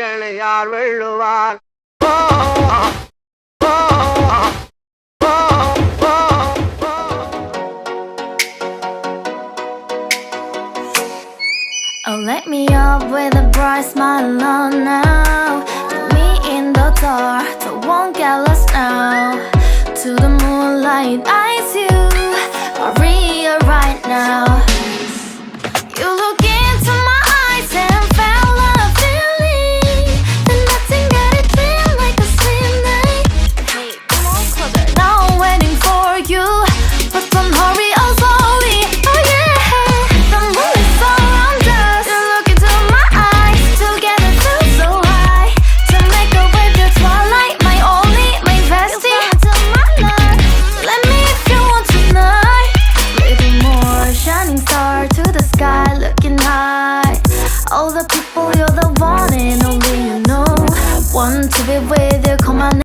என்னை யார் வெல்லுவார்? Oh, let me up with a bright smile on now. Put me in the dark, so won't get lost now. To the moonlight, eyes you, Maria right now. You look into my eyes and felt a feeling that nothing got it feel like a slim night. Hey, come on closer. Now I'm waiting for you, but don't hurry, oh slowly. Oh yeah, the moon is surround us. You look into my eyes, together feel so high. To make a way through twilight, my only, my bestie. You come into my life, let me if you want tonight. Little more shining star to the sky, looking high. All the people, you're the one and only you know. Want to be with you, come on.